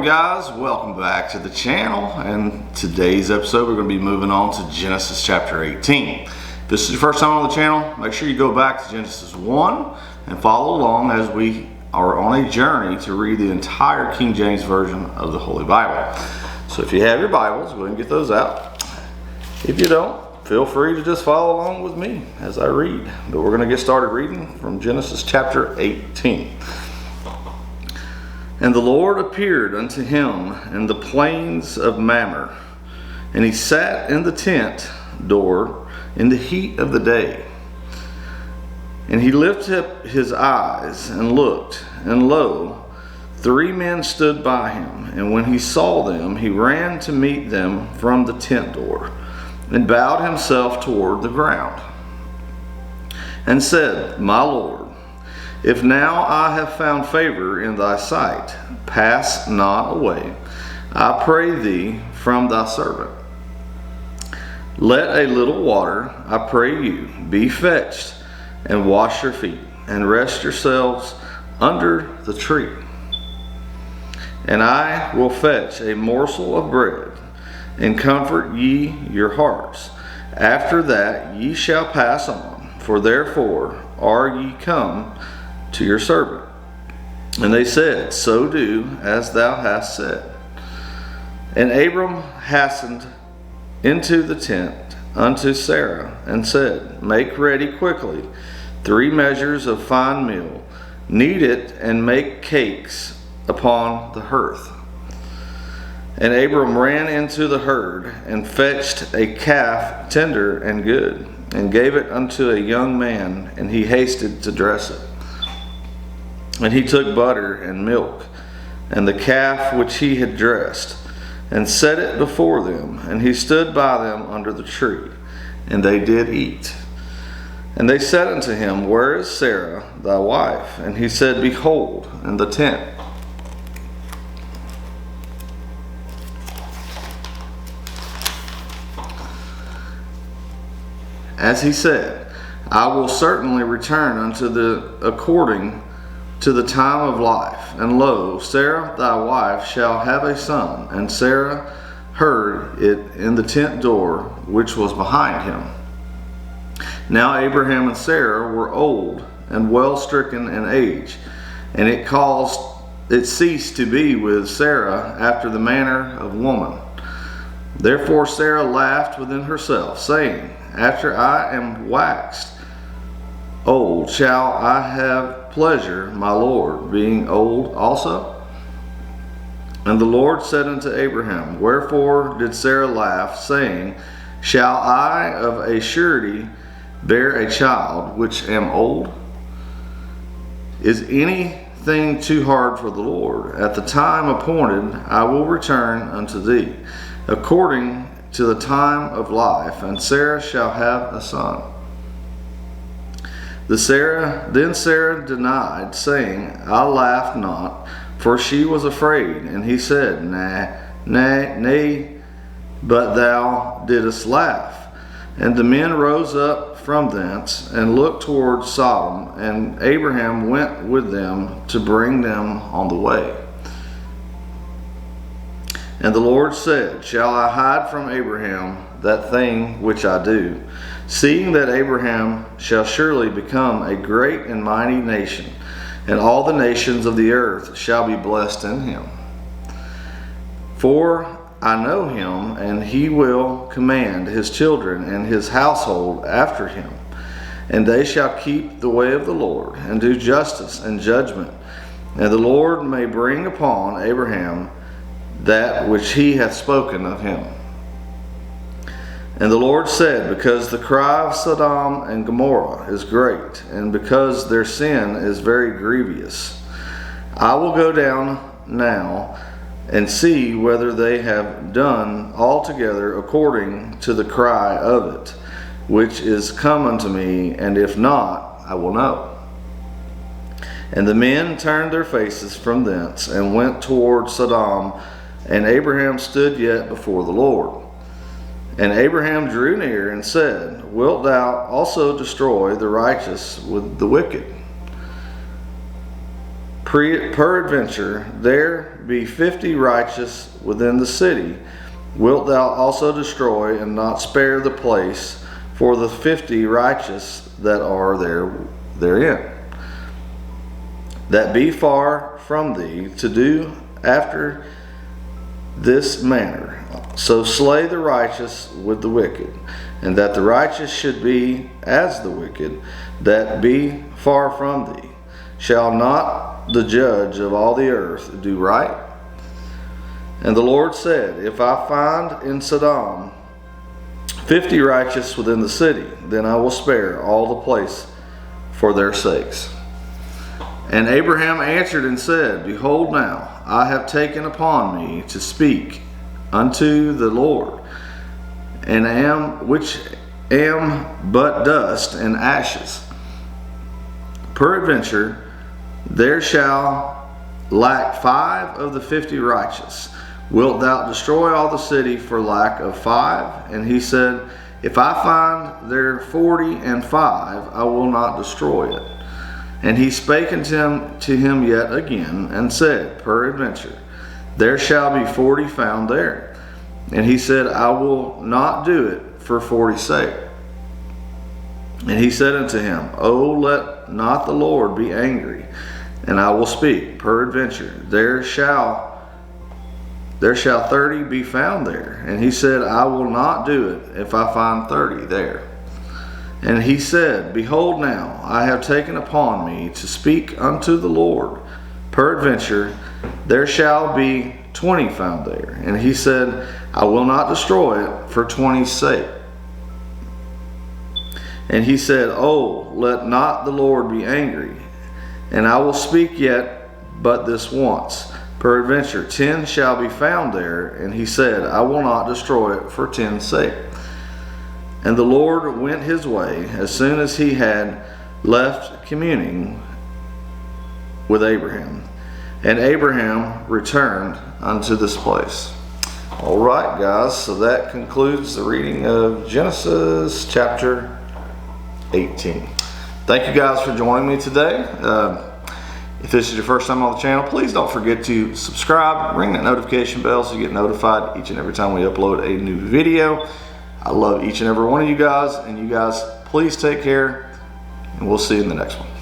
Guys, welcome back to the channel, and today's episode we're going to be moving on to Genesis chapter 18. If this is your first time on the channel, make sure you go back to Genesis 1 and follow along as we are on a journey to read the entire King James Version of the Holy Bible. So if you have your Bibles, go ahead and get those out. If you don't, feel free to just follow along with me as I read. But we're going to get started reading from Genesis chapter 18. And the Lord appeared unto him in the plains of Mamre, and he sat in the tent door in the heat of the day. And he lifted up his eyes and looked, and lo, 3 men stood by him. And when he saw them, he ran to meet them from the tent door, and bowed himself toward the ground, and said, My Lord, if now I have found favor in thy sight, pass not away, I pray thee, from thy servant. Let a little water, I pray you, be fetched, and wash your feet, and rest yourselves under the tree. And I will fetch a morsel of bread, and comfort ye your hearts. After that ye shall pass on, for therefore are ye come to your servant. And they said, So do as thou hast said. And Abram hastened into the tent unto Sarah, and said, Make ready quickly 3 measures of fine meal, knead it, and make cakes upon the hearth. And Abram ran into the herd, and fetched a calf tender and good, and gave it unto a young man, and he hasted to dress it. And he took butter and milk, and the calf which he had dressed, and set it before them, and he stood by them under the tree, and they did eat. And they said unto him, Where is Sarah thy wife? And he said, Behold, in the tent. As he said, I will certainly return unto the according to the time of life. And lo, Sarah thy wife shall have a son. And Sarah heard it in the tent door which was behind him. Now Abraham and Sarah were old and well stricken in age, and it ceased to be with Sarah after the manner of woman. Therefore Sarah laughed within herself, saying, After I am waxed old, shall I have pleasure, my Lord, being old also? And the Lord said unto Abraham, Wherefore did Sarah laugh, saying, Shall I of a surety bear a child which am old? Is anything too hard for the Lord? At the time appointed I will return unto thee, according to the time of life, and Sarah shall have a son. Then Sarah denied, saying, I laughed not, for she was afraid. And he said, Nay, but thou didst laugh. And the men rose up from thence, and looked toward Sodom, and Abraham went with them to bring them on the way. And the Lord said, Shall I hide from Abraham that thing which I do, seeing that Abraham shall surely become a great and mighty nation, and all the nations of the earth shall be blessed in him? For I know him, and he will command his children and his household after him, and they shall keep the way of the Lord, and do justice and judgment. And the Lord may bring upon Abraham that which he hath spoken of him. And the Lord said, Because the cry of Sodom and Gomorrah is great, and because their sin is very grievous, I will go down now and see whether they have done altogether according to the cry of it, which is come unto me, and if not, I will know. And the men turned their faces from thence, and went toward Sodom, and Abraham stood yet before the Lord. And Abraham drew near and said, Wilt thou also destroy the righteous with the wicked? peradventure there be 50 righteous within the city, wilt thou also destroy and not spare the place for the 50 righteous that are therein, that be far from thee, to do after this manner? So slay the righteous with the wicked, and that the righteous should be as the wicked, that be far from thee. Shall not the judge of all the earth do right? And the Lord said, if I find in Sodom 50 righteous within the city, then I will spare all the place for their sakes. And Abraham answered and said, behold, now I have taken upon me to speak unto the Lord, and which am but dust and ashes. Peradventure there shall lack 5 of the 50 righteous. Wilt thou destroy all the city for lack of 5? And he said, if I find there 40 and 5, I will not destroy it. And he spake to him yet again, and said, peradventure there shall be 40 found there. And he said, I will not do it for 40's sake. And he said unto him, O let not the Lord be angry, and I will speak. Peradventure there shall 30 be found there. And he said, I will not do it if I find 30 there. And he said, behold, now I have taken upon me to speak unto the Lord. Peradventure there shall be 20 found there. And he said, I will not destroy it for 20's sake. And he said, Oh, let not the Lord be angry, and I will speak yet but this once. Peradventure 10 shall be found there. And he said, I will not destroy it for 10's sake. And the Lord went his way as soon as he had left communing with Abraham. And Abraham returned unto this place. All right, guys, so that concludes the reading of Genesis chapter 18. Thank you guys for joining me today. If this is your first time on the channel, please don't forget to subscribe, ring that notification bell so you get notified each and every time we upload a new video. I love each and every one of you guys, and you guys please take care, and we'll see you in the next one.